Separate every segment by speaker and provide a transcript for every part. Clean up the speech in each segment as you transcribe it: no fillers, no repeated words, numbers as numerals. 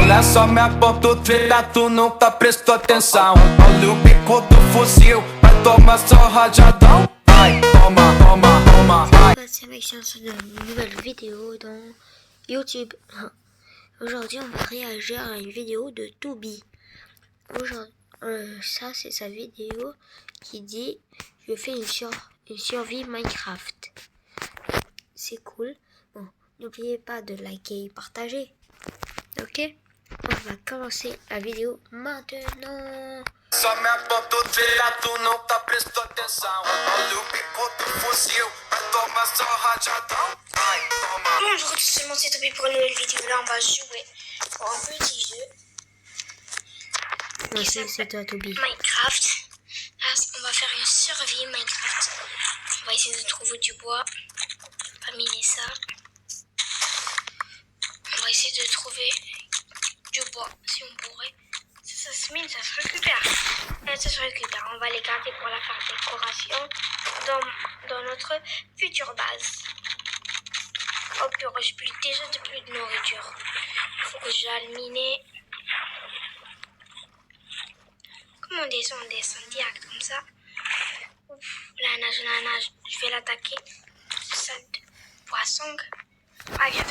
Speaker 1: Olha só minha ponta treta, tu nunca prestou atenção. Olha o bico do fuzil, vai tomar só rajadão. Vai, toma, toma, toma, vai.
Speaker 2: C'est mec, je suis dans une nouvelle vidéo dans YouTube. Aujourd'hui, on va réagir à une vidéo de Toby. Ça, c'est sa vidéo qui dit « Je fais une survie Minecraft ». C'est cool. Bon, n'oubliez pas de liker et partager. Ok? On va commencer la vidéo maintenant.
Speaker 1: Só minha ponta treta, tu nunca prestou atenção. Olha o bico do fuzil, vai tomar só rajadão. Vai, toma.
Speaker 2: Bonjour tout le monde, c'est Toby pour une nouvelle vidéo. Là, on va jouer pour un petit jeu.
Speaker 3: Merci, c'est toi, Toby.
Speaker 2: Minecraft. Là, on va faire une survie Minecraft. On va essayer de trouver du bois. On va miner ça. On va essayer de trouver du bois, si on pourrait. Ça se mine, ça se récupère. Et ça se récupère. On va les garder pour la faire décoration dans notre future base. Oh purée, je plus déjà de plus de nourriture. Il faut que j'aille miner. Comment on descend direct comme ça. Ouf, la nage. Je vais l'attaquer. Salle de poisson. Ah, viens.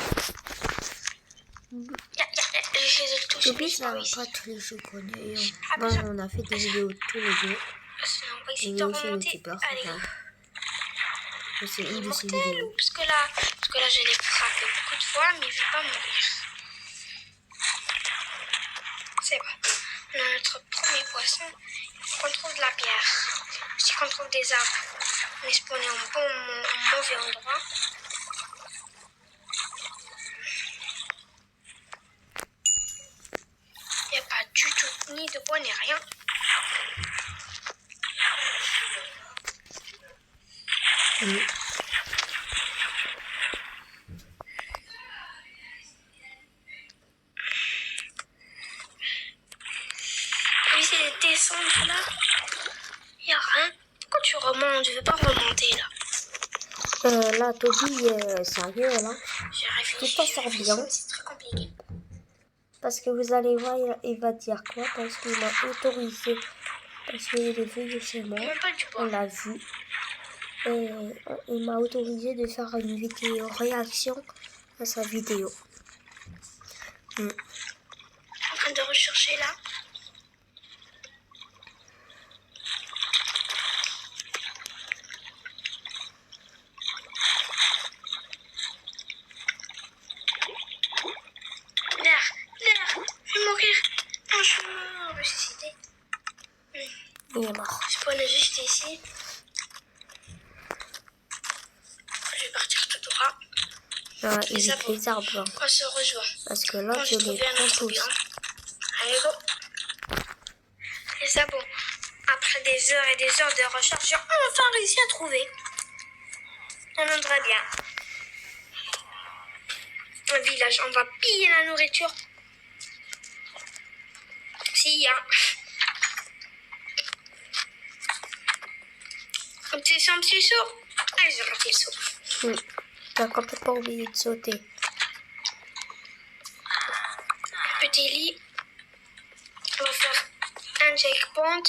Speaker 2: J'essaie de le toucher.
Speaker 3: Toby, ça va pas très je connais. Bon, on a fait des vidéos tous les deux.
Speaker 2: On va essayer
Speaker 3: Et
Speaker 2: de
Speaker 3: aussi le
Speaker 2: remonter.
Speaker 3: youtubeur.
Speaker 2: Allez.
Speaker 3: C'est
Speaker 2: Il est
Speaker 3: une de ses
Speaker 2: mortel
Speaker 3: vidéos.
Speaker 2: parce que là, je l'ai frappé beaucoup de fois, mais il ne veut pas mourir. C'est bon. On a notre premier poisson. Il faut qu'on trouve de la pierre. Si on trouve des arbres, on est spawné en mauvais endroit. Il n'y a pas du tout ni de bois ni rien.
Speaker 3: Oui.
Speaker 2: On va essayer de descendre là. Il n'y a rien. Pourquoi tu remontes? Je ne veux pas remonter là.
Speaker 3: Là, Toby, sérieux, là.
Speaker 2: J'ai réfléchi.
Speaker 3: Tout ça sort bien.
Speaker 2: C'est très compliqué.
Speaker 3: Parce que vous allez voir, il va dire quoi? Parce qu'il m'a autorisé. Parce qu'il est venu chez moi.
Speaker 2: Même pas du
Speaker 3: On
Speaker 2: bois.
Speaker 3: l'a vu. Et il m'a autorisé de faire une vidéo réaction à sa vidéo.
Speaker 2: En train de rechercher là. L'air, je vais mourir. Non, je suis mort, ressuscité.
Speaker 3: Il est mort.
Speaker 2: Je spawn juste ici. Je vais partir tout droit.
Speaker 3: Ah, il
Speaker 2: ça,
Speaker 3: est les arbres.
Speaker 2: On se rejoint.
Speaker 3: Parce que là,
Speaker 2: Quand
Speaker 3: je
Speaker 2: j'ai
Speaker 3: les
Speaker 2: trouvé un
Speaker 3: prends
Speaker 2: autre
Speaker 3: tous.
Speaker 2: biome. Allez, go. Et ça, bon. Après des heures et des heures de recherche, j'ai enfin réussi à trouver un endroit bien. Un village. On va piller la nourriture. S'il y a. Un petit saut. Allez, j'ai raté le saut.
Speaker 3: T'as complètement oublié de sauter.
Speaker 2: Petit lit. On va faire un checkpoint.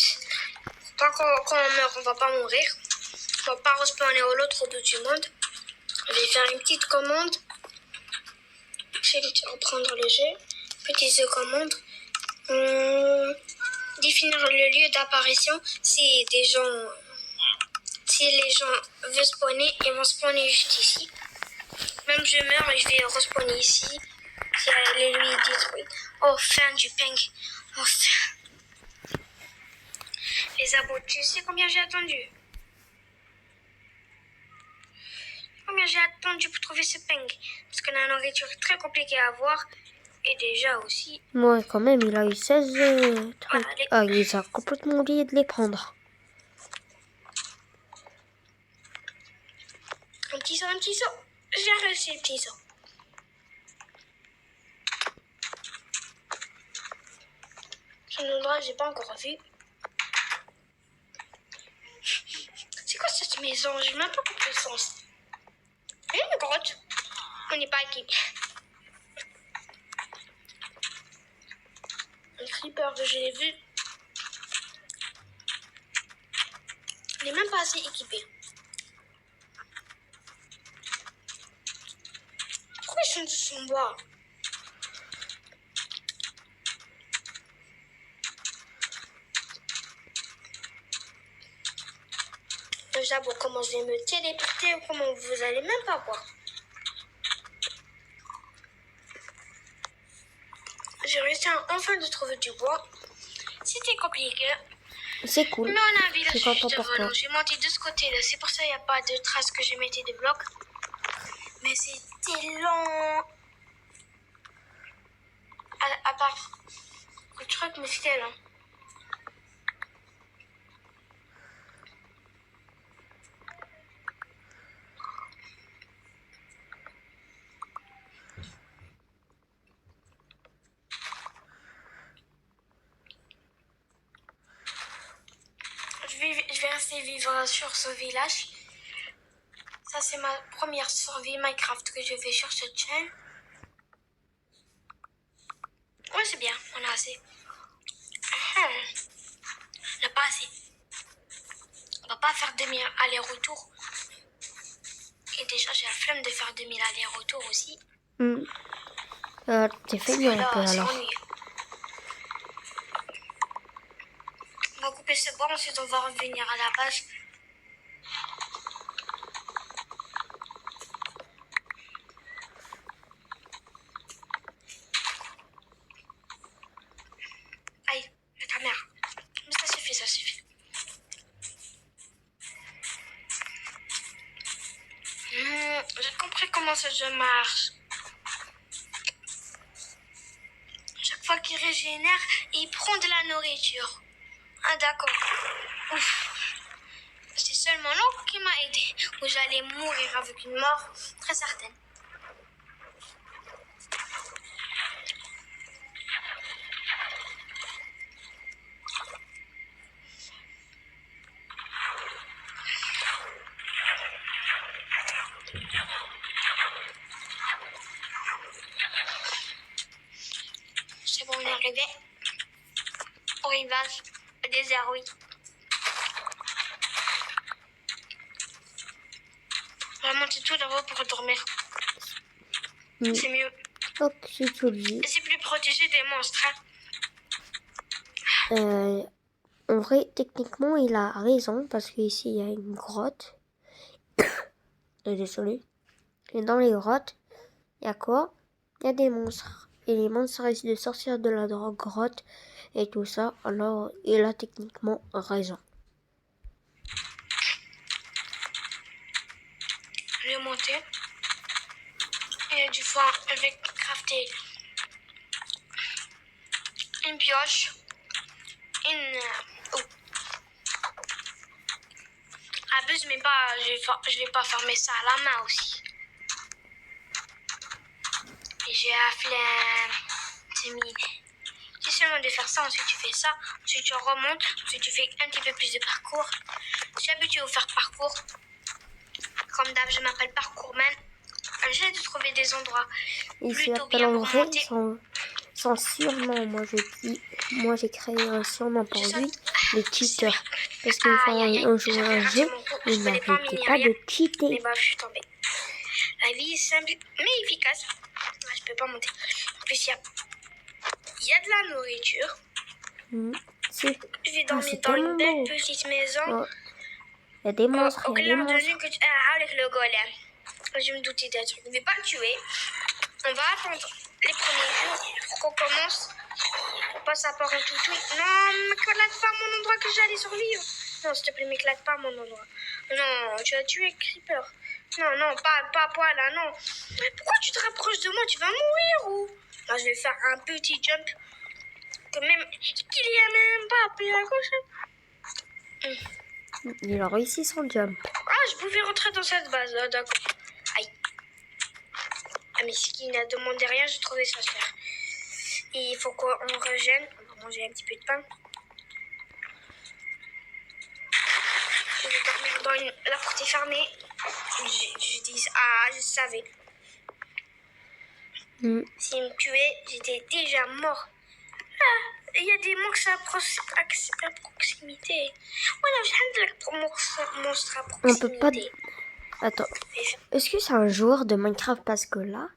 Speaker 2: Pas quand on meurt, on va pas mourir. On va pas respawner à l'autre bout du monde. Je vais faire une petite commande. Je vais reprendre le jeu. Petite commande. Définir le lieu d'apparition. Si les gens veulent spawner, ils vont spawner juste ici. Même je meurs et je vais respawner ici. Si les lui détruit. Oh, fin du ping. Oh, fin. Les abos, tu sais combien j'ai attendu? Combien j'ai attendu pour trouver ce ping? Parce que la nourriture est très compliquée à avoir. Et déjà aussi.
Speaker 3: Ouais, quand même, il a eu 16 trucs.
Speaker 2: Voilà,
Speaker 3: Ah, il a complètement oublié de les prendre.
Speaker 2: Un petit saut. J'ai réussi le petit saut. Son endroit, j'ai pas encore vu. C'est quoi cette maison? J'ai même pas compris le sens. Une grotte. On n'est pas équipé. creeper que je l'ai vu, il n'est même pas assez équipé. Pourquoi ils sont tous en bois? Déjà, bon, comment je vais me téléporter ou comment vous allez même pas voir. J'ai réussi enfin de trouver du bois. C'était compliqué.
Speaker 3: C'est cool.
Speaker 2: Mais on a un village
Speaker 3: Je suis content
Speaker 2: juste
Speaker 3: pour
Speaker 2: devant
Speaker 3: toi.
Speaker 2: nous. J'ai monté de ce côté-là. C'est pour ça qu'il n'y a pas de traces que j'ai mettais des blocs. Mais c'était long. À part le truc, mais c'était long. Je vais rester vivre sur ce village. Ça, c'est ma première survie Minecraft que je fais sur cette chaîne. Ouais, c'est bien, on a assez. On n'a pas assez. On va pas faire 2000 allers-retours. Et déjà, j'ai la flemme de faire 2000 allers-retours aussi.
Speaker 3: T'es feignant un peu
Speaker 2: Là, c'est
Speaker 3: alors.
Speaker 2: ennuyeux. On va couper ce bois, ensuite on va revenir à la base. Aïe, ta mère. Mais ça suffit, ça suffit. J'ai compris comment ce jeu marche. Chaque fois qu'il régénère, il prend de la nourriture. Ah d'accord. Ouf. C'est seulement l'encre qui m'a aidé. Ou j'allais mourir avec une mort très certaine. C'est bon, on est arrivé au rivage, au désert, oui. On va monter tout là-haut pour dormir. C'est mieux.
Speaker 3: Ok, si tu le dis.
Speaker 2: C'est plus protégé des monstres. Hein.
Speaker 3: En vrai, techniquement, il a raison parce qu'ici, il y a une grotte. Désolé. Et dans les grottes, il y a quoi? Il y a des monstres. Et les monstres risquent de sortir de la grotte et tout ça. Alors, il a techniquement raison.
Speaker 2: Je vais monter. Et du fois, je vais crafter une pioche, une... Abuse, mais pas, je vais pas farmer ça à la main aussi. Et j'ai la flemme de miner. C'est seulement de faire ça, ensuite tu fais ça, ensuite tu remontes, ensuite tu fais un petit peu plus de parcours. Je suis habituée à faire parcours. Comme d'hab, je m'appelle Parcourman. J'essaie de trouver des endroits
Speaker 3: Il
Speaker 2: plutôt
Speaker 3: s'appelle
Speaker 2: bien
Speaker 3: en
Speaker 2: pour
Speaker 3: vrai
Speaker 2: monter.
Speaker 3: son surnom. Moi, j'ai créé un surnom pour lui, le cheater. Parce qu'une fois, on jouait à un jeu, il n'arrêtait pas de
Speaker 2: Mais
Speaker 3: cheater.
Speaker 2: bah, je suis tombée. La vie est simple, mais efficace. Ouais, je peux pas monter. En plus, il y a de la nourriture. Je vais dormir dans une belle petite maison.
Speaker 3: Oh. Il y a des monstres,
Speaker 2: Au
Speaker 3: il y a des
Speaker 2: clair de
Speaker 3: monstres.
Speaker 2: lune que tu avec le golem. Je me doutais d'un truc. Je vais pas le tuer. On va attendre les premiers jours pour qu'on commence. Pour pas s'apparer tout de suite. Non, m'éclate pas mon endroit que j'allais survivre. Non, s'il te plaît, m'éclate pas mon endroit. Non, tu as tué Creeper. Non, pas poil là, non. Pourquoi tu te rapproches de moi? Tu vas mourir ou? Moi, je vais faire un petit jump. Que même. Qu'il y a même pas appuyé à gauche.
Speaker 3: Il a réussi son jump.
Speaker 2: Ah, je pouvais rentrer dans cette base, d'accord. Aïe. Ah, mais ce qui n'a demandé rien, j'ai trouvé ça faire. Il faut qu'on régène. On va manger un petit peu de pain. Je vais dormir dans la porte est fermée. Je dis, ah, je savais. S'il me tuait, j'étais déjà mort. Il y a des monstres à proximité. Voilà, j'ai un monstre à
Speaker 3: On peut pas...
Speaker 2: proximité.
Speaker 3: Attends. Est-ce que c'est un joueur de Minecraft? Parce que là,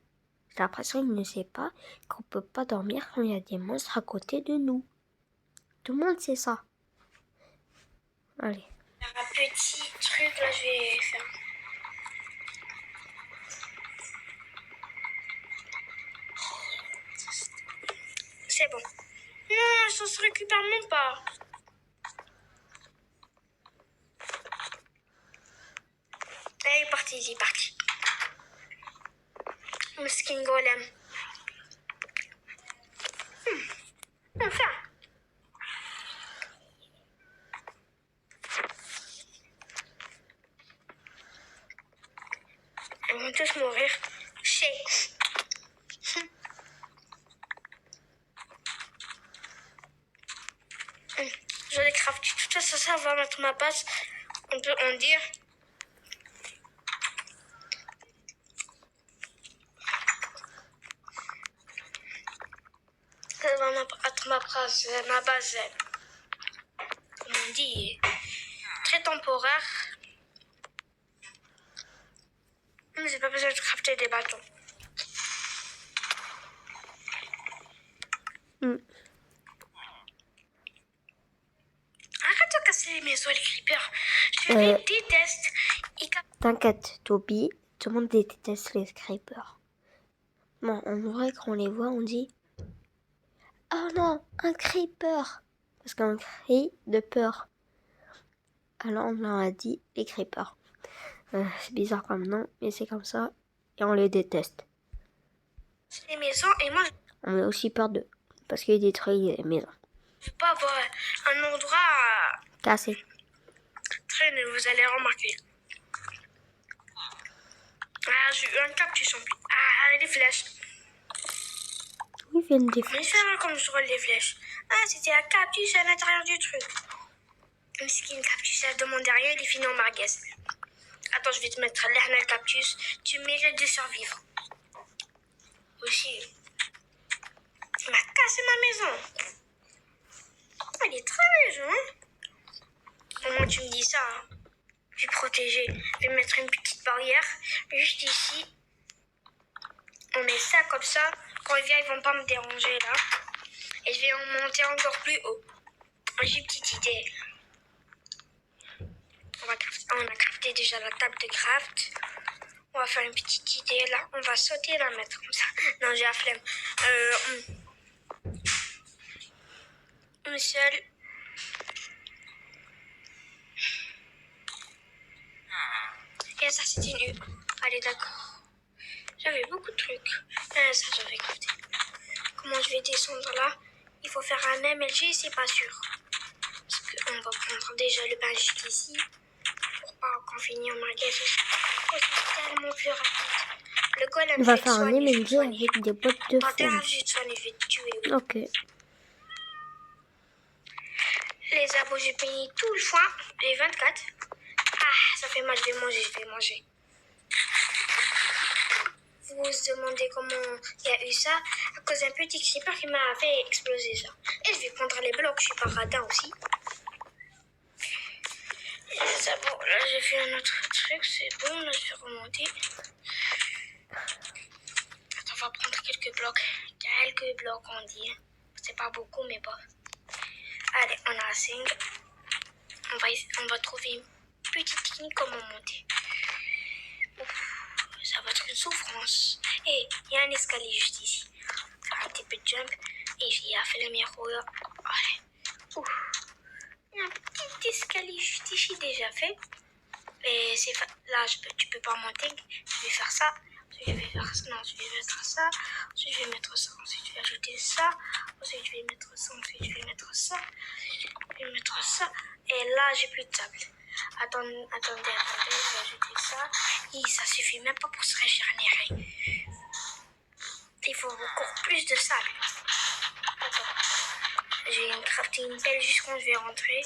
Speaker 3: j'ai l'impression qu'il ne sait pas qu'on peut pas dormir quand il y a des monstres à côté de nous. Tout le monde sait ça. Allez.
Speaker 2: Un petit truc, là, je vais faire. C'est bon. Non, ça se récupère même pas. Il est parti, il est parti. Mesquin golem. Enfin. Ils vont tous mourir. Je les craft. Tout ça, ça va mettre ma base. On peut en dire. Ça va mettre ma base. Comme on dit, très temporaire. Mais j'ai pas besoin de crafter des bâtons. Arrête de casser les maisons, les creepers. Je les déteste.
Speaker 3: T'inquiète, Toby, tout le monde déteste les creepers. Bon, en vrai, quand on les voit, on dit « Oh non, un creeper !» Parce qu'on crie de peur. Alors on leur a dit les creepers. C'est bizarre comme nom, mais c'est comme ça. Et on les déteste.
Speaker 2: Les maisons, et moi,
Speaker 3: On a aussi peur d'eux. Parce qu'ils détruisent les maisons.
Speaker 2: je ne veux pas avoir un endroit
Speaker 3: Cassé.
Speaker 2: très nul, vous allez remarquer. Ah, j'ai eu un cactus en plus. Ah, les flèches.
Speaker 3: Où viennent des
Speaker 2: Mais
Speaker 3: flèches?
Speaker 2: c'est comme sur les flèches. Ah, c'était un cactus à l'intérieur du truc. Même si un cactus, ça demande rien, il est fini en merguez. Attends, je vais te mettre là, le cactus. Tu mérites de survivre. Aussi. Il m'a cassé ma maison. Elle est très maison, hein? Comment tu me dis ça, hein? Je vais protéger. Je vais mettre une petite barrière juste ici. On met ça comme ça. Quand ils viennent, ils vont pas me déranger là. Et je vais en monter encore plus haut. J'ai une petite idée. On a crafté déjà la table de craft. On va faire une petite idée là. On va sauter et la mettre comme ça. Non, j'ai la flemme. Une seule. Et ça, c'est une U. Allez, d'accord. J'avais beaucoup de trucs. Ça, j'avais crafté. Comment je vais descendre là? Il faut faire un MLG, c'est pas sûr. Parce qu'on va prendre déjà le bain jusqu'ici. Pour pas qu'on finisse en magasin. Oh, c'est tellement plus rapide. Le golem,
Speaker 3: On va faire un MLG avec des bottes de
Speaker 2: foin.
Speaker 3: foin.
Speaker 2: Je vais te tuer. Oui.
Speaker 3: Ok.
Speaker 2: Les abos, j'ai payé tout le foin. Les 24. Ah, ça fait mal, je vais manger. Vous vous demandez comment il y a eu ça? À cause d'un petit creeper qui m'a fait exploser ça. Et je vais prendre les blocs, je suis pas radin aussi. Et ça, bon, là j'ai fait un autre truc, c'est bon, là je vais remonter. Attends, on va prendre quelques blocs. Quelques blocs on dit. C'est pas beaucoup, mais bon. Allez, on a 5. On va trouver une petite technique comment monter. Ouf, ça va être une souffrance. Et il y a un escalier juste ici. Faire un petit peu de jump. Et j'ai fait le miroir. Ouf. Il y a un petit escalier juste ici déjà fait. Et c'est là, tu peux pas monter. Je vais faire ça. Ensuite, je vais faire ça. Non, je vais mettre ça. Ensuite, je vais mettre ça. Ensuite, je vais ajouter ça. Ensuite, je vais mettre ça. Ensuite, je vais mettre ça. Je vais mettre ça. Et là, j'ai plus de sable. Attendez, je vais ajouter ça. Et ça suffit même pas pour se régénérer. Il faut encore plus de sable. Attends. Je vais crafter une pelle juste quand je vais rentrer.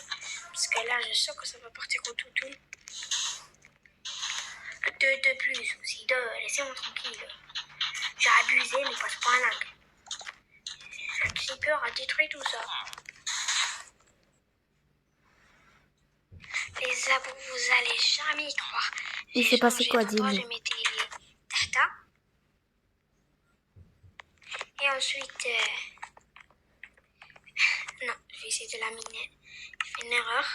Speaker 2: Parce que là, je sens que ça va partir au toutou. 2 de plus aussi. 2, laissez-moi tranquille. J'ai abusé, mais pas ce point-là. Un petit Creeper a détruit tout ça. Les abos, vous allez jamais y croire.
Speaker 3: Il
Speaker 2: J'ai
Speaker 3: s'est passé
Speaker 2: changé
Speaker 3: quoi,
Speaker 2: d'endroit,
Speaker 3: dis-nous?
Speaker 2: je mettais les tahta. Et ensuite... Non, je vais essayer de la miner. J'ai fait une erreur.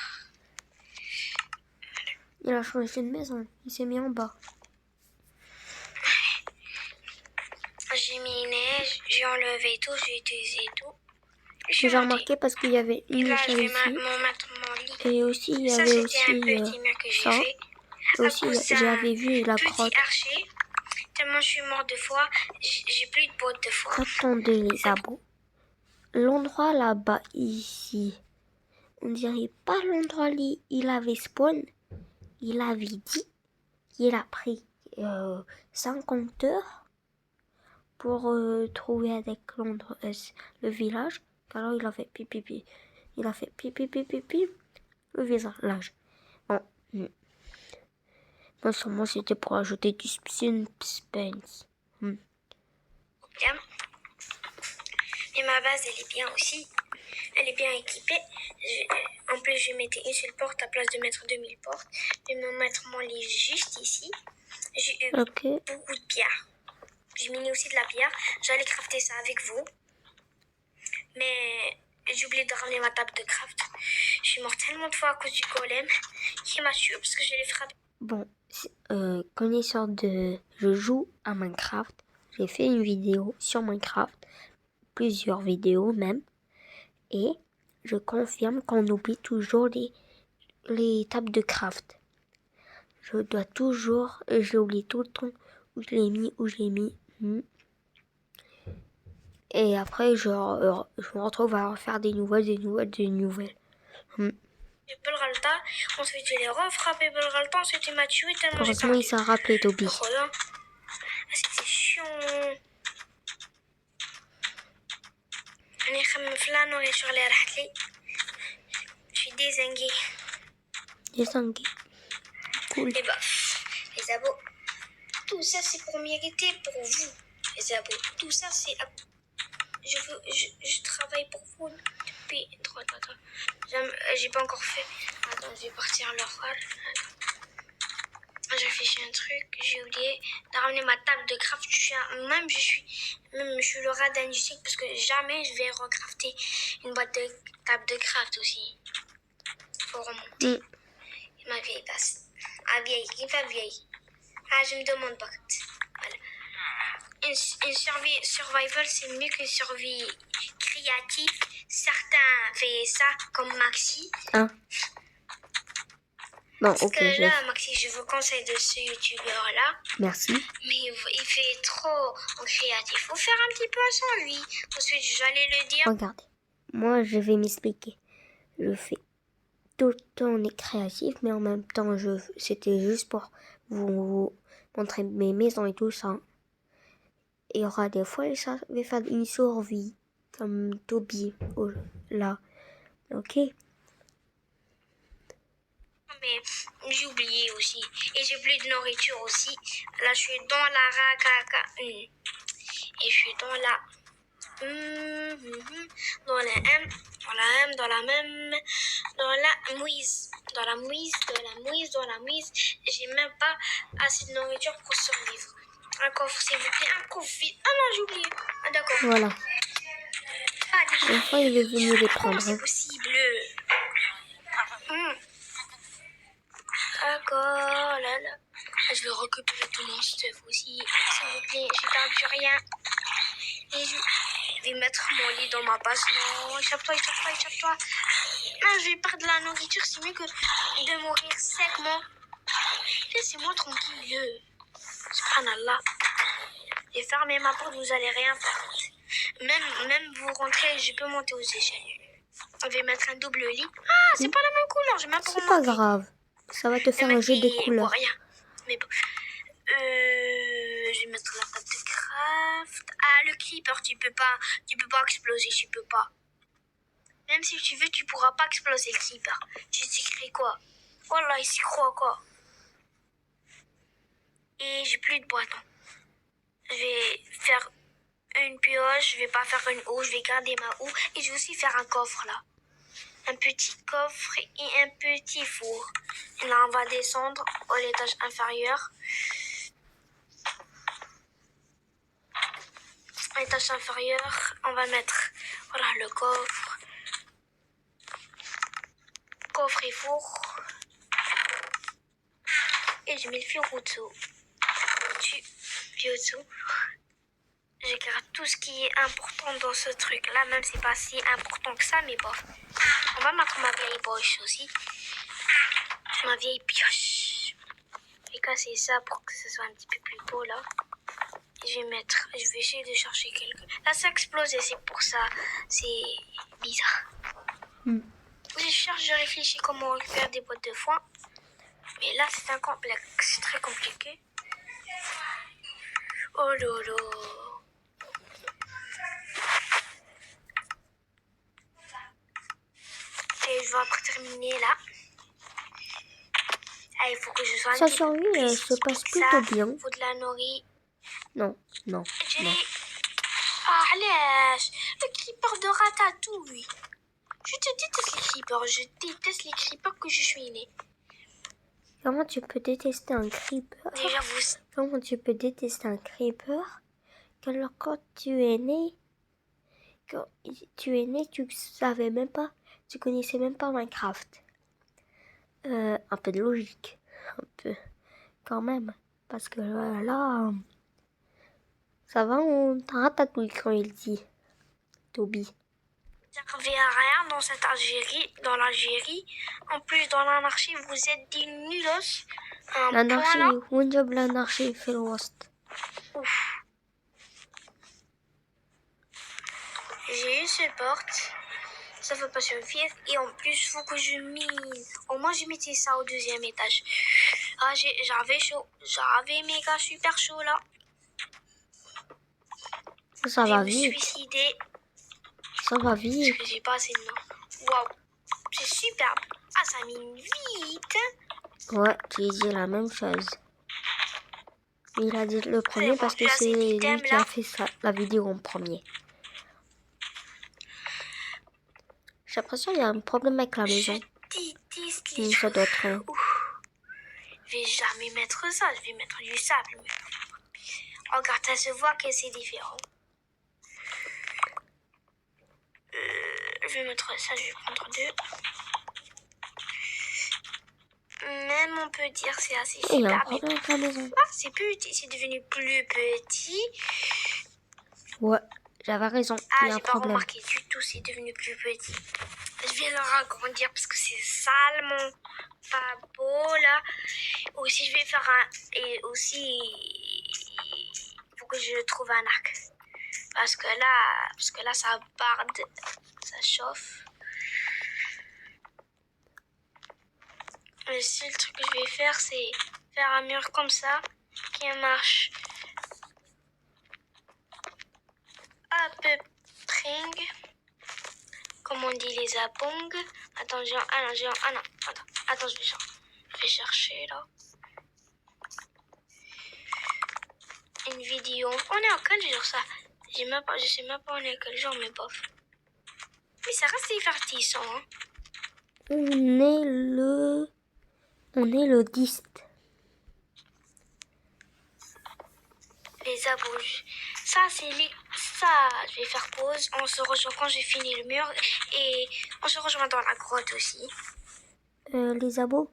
Speaker 3: Il a changé de maison. Il s'est mis en bas.
Speaker 2: J'ai miné, j'ai enlevé tout, j'ai utilisé tout. Je suis
Speaker 3: J'ai
Speaker 2: montée.
Speaker 3: remarqué parce qu'il y avait une
Speaker 2: Là, je
Speaker 3: échelle
Speaker 2: vais
Speaker 3: ici.
Speaker 2: mettre mon lit.
Speaker 3: Et aussi, il y
Speaker 2: Ça,
Speaker 3: avait
Speaker 2: c'était
Speaker 3: aussi
Speaker 2: un petit mur que j'ai
Speaker 3: ça.
Speaker 2: fait.
Speaker 3: Et aussi, j'avais vu la
Speaker 2: petit
Speaker 3: grotte.
Speaker 2: archer. Tellement je suis morte de foi, j'ai plus de boîte de foi.
Speaker 3: Attendez les abos. L'endroit là-bas, ici. On dirait pas l'endroit où il avait spawn. Il avait dit qu'il a pris 50 heures pour trouver avec le village. Alors il a fait pipi. Il a fait pipi le village. Bon. Moi sûrement c'était pour ajouter du suspense.
Speaker 2: Bien. Et ma base, elle est bien aussi. Elle est bien équipée. En plus, je mettais une seule porte à place de mettre 2000 portes. Je vais me mettre mon lit juste ici. J'ai eu beaucoup de pierres. J'ai miné aussi de la pierre. J'allais crafter ça avec vous. Mais j'ai oublié de ramener ma table de craft. Je suis morte tellement de fois à cause du golem qui m'a tué parce que je l'ai frappé.
Speaker 3: Bon, connaisseur de... Je joue à Minecraft. J'ai fait une vidéo sur Minecraft. Plusieurs vidéos même. Et je confirme qu'on oublie toujours les tables de craft. Je dois toujours... J'oublie tout le temps où je l'ai mis. Et après, je me retrouve à refaire des nouvelles.
Speaker 2: Belralta, ensuite je l'ai refrappé Belralta, ensuite il m'a tué tellement j'ai
Speaker 3: Heureusement, il s'est rappelé, Toby.
Speaker 2: C'était chiant. Je suis dézinguée.
Speaker 3: Cool.
Speaker 2: Et bah, les abos, tout ça c'est pour mériter pour vous, les abos. Tout ça c'est... Je travaille pour vous depuis... Attends. J'ai pas encore fait... Attends, je vais partir leur rôle. J'ai affiché un truc, j'ai oublié de ramener ma table de craft. Je suis le rat d'industrie parce que jamais je vais recrafter une boîte de table de craft aussi. Faut remonter. Ma vieille passe. Ah, vieille, qui pas vieille. Ah, je me demande pas. Voilà. Une survival, c'est mieux qu'une survie créative. Certains font ça, comme Maxi.
Speaker 3: Bon,
Speaker 2: parce que là, Maxi, je vous conseille de ce youtubeur-là.
Speaker 3: Merci.
Speaker 2: Mais il fait trop en créatif. Faut faire un petit peu sans lui. Ensuite, j'allais le dire.
Speaker 3: Regardez, moi, je vais m'expliquer. Je fais tout le temps les créatifs, mais en même temps, c'était juste pour vous montrer mes maisons et tout ça. Et il y aura des fois, ça va faire une survie, comme Toby, là. Ok?
Speaker 2: Mais j'ai oublié aussi. Et j'ai plus de nourriture aussi. Là, je suis dans la racaca. Et je suis dans la... Dans la mouise. J'ai même pas assez de nourriture pour survivre. Un coffre, s'il vous plaît. Un coffre vide. Ah non, j'ai oublié. Ah d'accord.
Speaker 3: Voilà.
Speaker 2: Ah, déjà.
Speaker 3: Une fois, il est venu les prendre.
Speaker 2: Comment c'est possible? D'accord, là. Je vais récupérer tout mon stuff aussi. S'il vous plaît, j'ai perdu rien. Et je vais mettre mon lit dans ma base. Non, échappe-toi. Non, je vais perdre la nourriture. C'est mieux que de mourir sèquement. Laissez-moi tranquille. Subhanallah. J'ai fermé ma porte, vous allez rien faire. Même vous rentrez, je peux monter aux échelles. On va mettre un double lit. Ah, c'est pas la même couleur, j'ai même pas
Speaker 3: C'est pas grave. Ça va te faire un jeu des couleurs.
Speaker 2: Rien. Mais bon. Je vais mettre la table de craft. Ah, le creeper, tu peux pas exploser, tu peux pas. Même si tu veux, tu pourras pas exploser le creeper. Tu t'y crées quoi? Voilà, il s'y croit quoi. Et j'ai plus de boîte. Je vais faire une pioche, je vais pas faire une houe, je vais garder ma houe et je vais aussi faire un coffre là. Un petit coffre et un petit four. Et là, on va descendre à l'étage inférieur. À l'étage inférieur, on va mettre voilà, le coffre. Coffre et four. Et je mets le fil au-dessous. Puis au-dessous. Je garde tout ce qui est important dans ce truc-là, même si c'est pas si important que ça, mais bon. On va mettre ma vieille poche aussi. Ma vieille pioche. Je vais casser ça pour que ce soit un petit peu plus beau, là. Et je vais essayer de chercher quelque... Là, ça a explosé, c'est pour ça. C'est bizarre. Je réfléchis comment faire des boîtes de foin. Mais là, c'est un complexe. C'est très compliqué. Oh lolo. Et je vais après terminer là. Ah, il faut que je sois un
Speaker 3: Sa
Speaker 2: petit peu
Speaker 3: survie
Speaker 2: plus
Speaker 3: se passe
Speaker 2: ça.
Speaker 3: plutôt bien.
Speaker 2: Il faut de la nourriture.
Speaker 3: Non.
Speaker 2: Ah, علاش le creeper de Ratatouille. Je te déteste les creepers. Je déteste les creepers que je suis né.
Speaker 3: Comment tu peux détester un creeper?
Speaker 2: Déjà, vous...
Speaker 3: Comment tu peux détester un creeper alors quand tu es né, tu savais même pas, tu connaissais même pas Minecraft. Un peu de logique, un peu, quand même, parce que là, ça va, on ratatouille quand il dit, Toby.
Speaker 2: Vous servez à rien dans l'Algérie. En plus, dans l'anarchie, vous êtes des nulos.
Speaker 3: L'anarchie, one job l'anarchie fait le worst.
Speaker 2: Ouf. J'ai une seule porte. Ça ne va pas suffire. Et en plus, il faut que je mine. Au moins, je mettais ça au 2e étage. Ah, j'avais chaud. J'avais méga super chaud là.
Speaker 3: Ça va
Speaker 2: je me
Speaker 3: vite.
Speaker 2: suicidée.
Speaker 3: Ça va vite.
Speaker 2: Parce que j'ai pas assez de nom. Waouh. C'est superbe. Ah, ça mine vite.
Speaker 3: Ouais, tu dis la même chose. Il a dit le premier parce que c'est lui qui a fait ça, la vidéo en premier. J'ai l'impression qu'il y a un problème avec la maison.
Speaker 2: Je déteste les
Speaker 3: Ça doit être...
Speaker 2: Je vais jamais mettre ça. Je vais mettre du sable. Regarde, ça se voit que c'est différent. Je vais mettre ça. Je vais prendre 2. Même on peut dire c'est assez super.
Speaker 3: Il y a un problème avec la maison.
Speaker 2: Ah, c'est petit, c'est devenu plus petit.
Speaker 3: Ouais, j'avais raison.
Speaker 2: Ah,
Speaker 3: il y a un
Speaker 2: j'ai pas
Speaker 3: problème.
Speaker 2: remarqué du tout, c'est devenu plus petit. Je vais le ragrandir parce que c'est salement pas beau là. Aussi, je vais faire un. Et aussi, il faut que je trouve un arc. Parce que là, ça barde, ça chauffe. Le seul truc que je vais faire, c'est faire un mur comme ça qui marche à peu près comme on dit les abongs. Attends, attends, je vais chercher là une vidéo. On est en quel jour ça? Je sais même pas on est quel jour, mais bof. Mais ça reste divertissant. Hein.
Speaker 3: On est le 10.
Speaker 2: Les abouges. Ça, je vais faire pause. On se rejoint quand j'ai fini le mur. Et on se rejoint dans la grotte aussi.
Speaker 3: Les abos,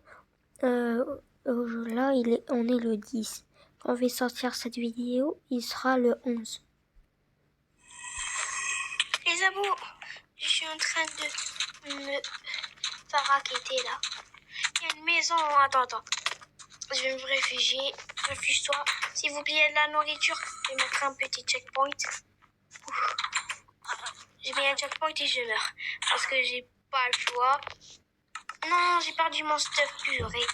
Speaker 3: là, on est le 10. Quand on va sortir cette vidéo, il sera le 11.
Speaker 2: Les abos, je suis en train de me faire raqueter là. Il y a une maison. Attends. Je vais me réfugier. Réfugie-toi. S'il vous plaît, il y a de la nourriture. Je vais mettre un petit checkpoint. J'ai mis un checkpoint et je meurs. Parce que j'ai pas le choix. Non, j'ai perdu mon stuff purée.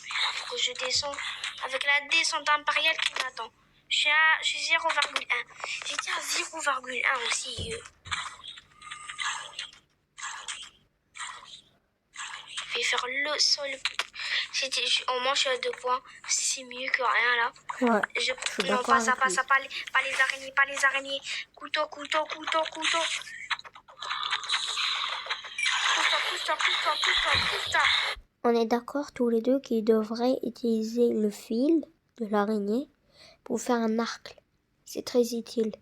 Speaker 2: Il faut que je descends. Avec la descente impériale qui m'attend. Je suis 0,1. J'étais à 0,1 aussi. Je vais faire le sol. Au moins, je suis à 2 points. C'est mieux que rien, là.
Speaker 3: Ouais.
Speaker 2: Non,
Speaker 3: d'accord
Speaker 2: pas ça,
Speaker 3: avec
Speaker 2: pas
Speaker 3: lui.
Speaker 2: ça, pas les araignées, pas les araignées. Couteau, couteau, couteau, couteau. Pousse-toi, pousse-toi, pousse-toi, pousse-toi, pousse-toi.
Speaker 3: On est d'accord tous les deux qu'ils devraient utiliser le fil de l'araignée pour faire un arc. C'est très utile.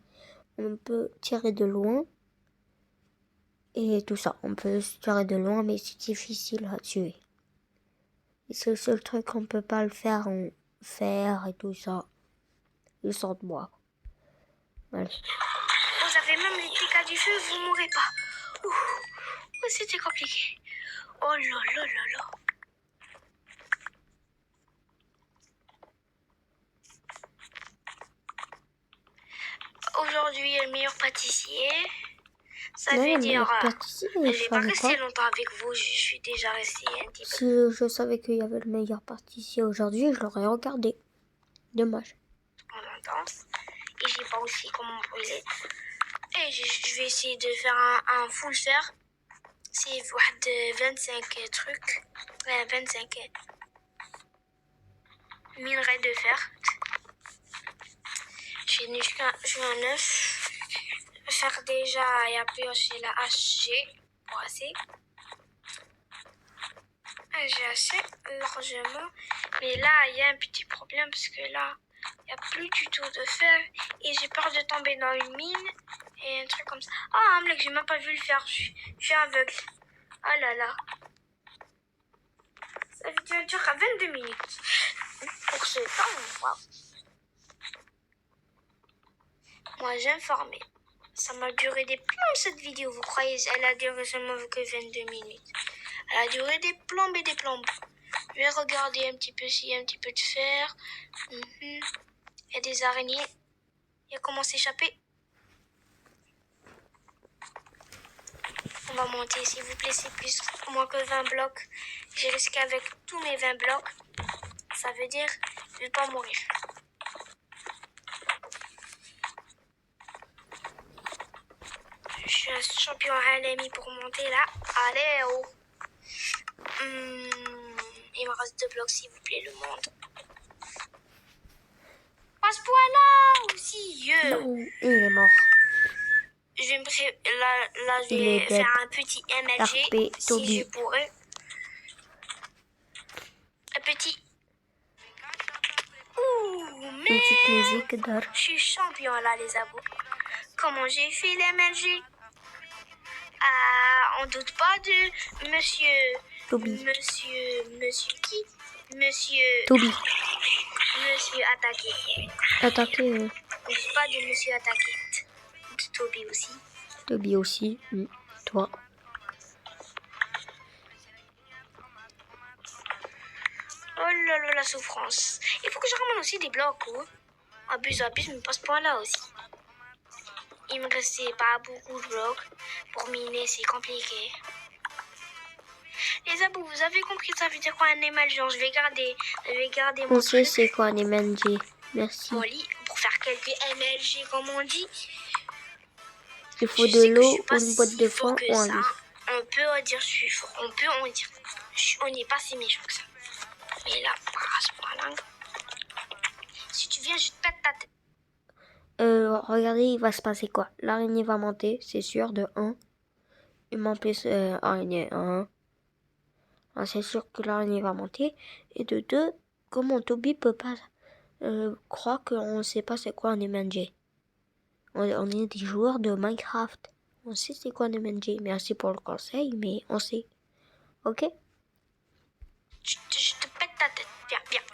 Speaker 3: On peut tirer de loin et tout ça. On peut se tirer de loin, mais c'est difficile à tuer. Et c'est le seul truc qu'on peut pas le faire en fer et tout ça. Le sang de bois. Voilà.
Speaker 2: Vous avez même les dégâts du feu, vous mourrez pas. Ouh, c'était compliqué. Oh là là là là. Aujourd'hui est le meilleur pâtissier. Ça
Speaker 3: Non,
Speaker 2: veut
Speaker 3: le
Speaker 2: dire...
Speaker 3: meilleur pâtissier,
Speaker 2: je
Speaker 3: je
Speaker 2: vais pas
Speaker 3: savais
Speaker 2: rester
Speaker 3: pas.
Speaker 2: longtemps avec vous, je suis déjà restée un petit peu.
Speaker 3: Si je savais qu'il y avait le meilleur pâtissier aujourd'hui, je l'aurais regardé. Dommage.
Speaker 2: En intense. Et j'ai pas aussi comment brûler. Et je vais essayer de faire un full fer. C'est de 25 trucs. 25 minerais de fer. J'ai un 9. Faire déjà et piocher la hache, j'ai pas assez. J'ai assez largement. Mais là, il y a un petit problème parce que là, il n'y a plus du tout de fer. Et j'ai peur de tomber dans une mine et un truc comme ça. Ah, mec, j'ai même pas vu le faire. Je suis aveugle. Oh là là. Ça veut dire à 22 minutes. Pour ce temps, waouh. Moi, j'ai informé. Ça m'a duré des plombes cette vidéo. Vous croyez, elle a duré seulement que 22 minutes. Elle a duré des plombes et des plombes. Je vais regarder un petit peu s'il y a un petit peu de fer. Il y a des araignées. Il y a comment s'échapper. On va monter, s'il vous plaît. C'est plus moins que 20 blocs. J'ai risqué avec tous mes 20 blocs. Ça veut dire que je ne vais pas mourir. Je suis un champion alami pour monter là. Allez, oh. Il me reste 2 blocs, s'il vous plaît, le monde. Passe-moi là aussi,
Speaker 3: Non, il est mort.
Speaker 2: Je vais là, je
Speaker 3: Il
Speaker 2: vais
Speaker 3: est
Speaker 2: faire
Speaker 3: dead.
Speaker 2: un petit MLG
Speaker 3: RP
Speaker 2: si
Speaker 3: Toby.
Speaker 2: je pourrais. Un petit. Ouh,
Speaker 3: Une petite
Speaker 2: mais
Speaker 3: musique d'or.
Speaker 2: je suis champion là, les abos. Comment j'ai fait l'MLG? Ah, on doute pas de monsieur.
Speaker 3: Toby.
Speaker 2: Monsieur qui? Monsieur.
Speaker 3: Toby.
Speaker 2: Monsieur attaqué.
Speaker 3: Attaqué.
Speaker 2: On doute pas de monsieur attaqué. De Toby aussi.
Speaker 3: Toby aussi. Toi.
Speaker 2: Oh là là, la souffrance. Il faut que je ramène aussi des blocs, oh. Abuse, mais passe pas là aussi. Il me restait pas beaucoup de blocs. Pour miner, c'est compliqué. Les abos, vous avez compris ça veut dire quoi un MLG? Je vais garder mon
Speaker 3: On sait
Speaker 2: truc,
Speaker 3: c'est quoi les MLG. Merci.
Speaker 2: mon lit, pour faire quelques MLG, comme on dit.
Speaker 3: Il faut
Speaker 2: Je
Speaker 3: de
Speaker 2: sais que je
Speaker 3: l'eau
Speaker 2: suis
Speaker 3: ou
Speaker 2: pas
Speaker 3: une boîte
Speaker 2: si
Speaker 3: de
Speaker 2: fort
Speaker 3: foin
Speaker 2: que
Speaker 3: ou un
Speaker 2: ça.
Speaker 3: lit.
Speaker 2: On peut en dire je suis fort. On peut en dire. On n'est pas si méchant que ça. Mais là, pas à ce point-là. Si tu viens, je te pète ta tête.
Speaker 3: Regardez, il va se passer quoi? L'araignée va monter, c'est sûr, de 1. Humain plus araignée 1. C'est sûr que l'araignée va monter. Et de 2, comment Toby peut pas croire qu'on sait pas c'est quoi un MNG? On est des joueurs de Minecraft. On sait c'est quoi un MNG. Merci pour le conseil, mais on sait. Ok?
Speaker 2: Je te pète ta tête.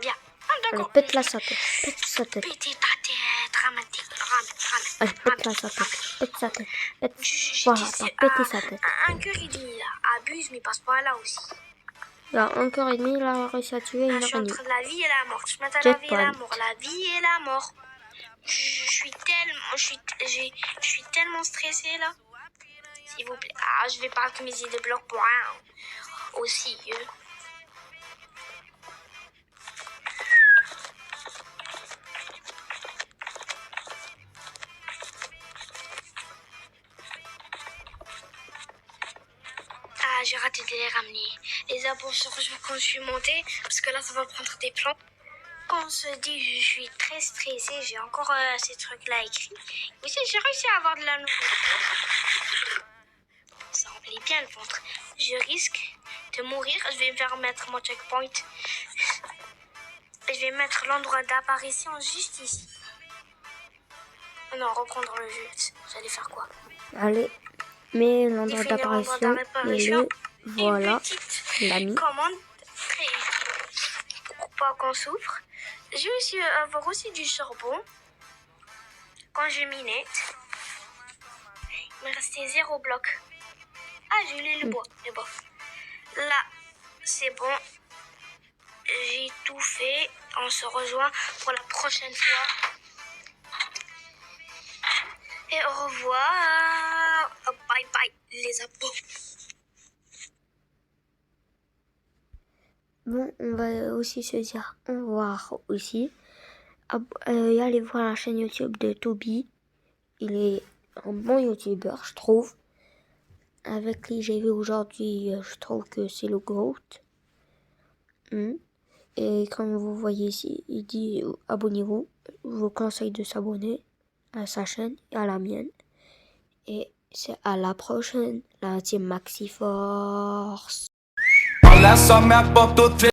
Speaker 2: Viens. Ah,
Speaker 3: Allez,
Speaker 2: d'accord.
Speaker 3: pète-la sa tête. Pète sa tête.
Speaker 2: Péter ta tête. Dramatique.
Speaker 3: Allez, pète-la sa tête. Pète sa tête. Pète.
Speaker 2: Je
Speaker 3: Voilà,
Speaker 2: dis,
Speaker 3: t'as pété sa tête.
Speaker 2: un cœur et demi là. Abuse, mais passe pas là aussi.
Speaker 3: Il y a 1 heure et demie, il a réussi à tuer
Speaker 2: Ah,
Speaker 3: une
Speaker 2: je suis
Speaker 3: araignée.
Speaker 2: entre la vie et la mort. Je m'attends à la vie et
Speaker 3: Checkpoint.
Speaker 2: la mort. La vie et la mort. Je suis tellement stressée là. S'il vous plaît. Ah, je vais pas optimiser de blocs pour rien. Aussi. Ah, j'ai raté de les ramener. Les arbres se rejoignent quand je suis montée, parce que là, ça va prendre des plans. Quand on se dit je suis très stressée, j'ai encore ces trucs-là écrits. Aussi, j'ai réussi à avoir de la nourriture. Ça remplit bien le ventre. Je risque de mourir. Je vais me faire mettre mon checkpoint. Je vais mettre l'endroit d'apparition juste ici. Non, reprendre le jeu. J'allais faire quoi?
Speaker 3: Allez, mets l'endroit
Speaker 2: Définir l'endroit
Speaker 3: d'apparition.
Speaker 2: d'apparition.
Speaker 3: Voilà,
Speaker 2: Une petite
Speaker 3: l'a mis.
Speaker 2: commande très utile. Pour pas qu'on souffre. Je vais aussi avoir aussi du charbon. Quand je minette, il me restait 0 bloc. Ah, j'ai eu le bois. Mais bon. Là, c'est bon. J'ai tout fait. On se rejoint pour la prochaine fois. Et au revoir. Bye bye, les abos.
Speaker 3: Bon, on va aussi se dire au revoir aussi. Allez voir la chaîne YouTube de Toby. Il est un bon youtubeur, je trouve. Avec qui j'ai vu aujourd'hui, je trouve que c'est le GOAT. Et comme vous voyez ici, il dit abonnez-vous. Je vous conseille de s'abonner à sa chaîne et à la mienne. Et c'est à la prochaine, la team Maxi Force.
Speaker 1: Olha só minha ponta,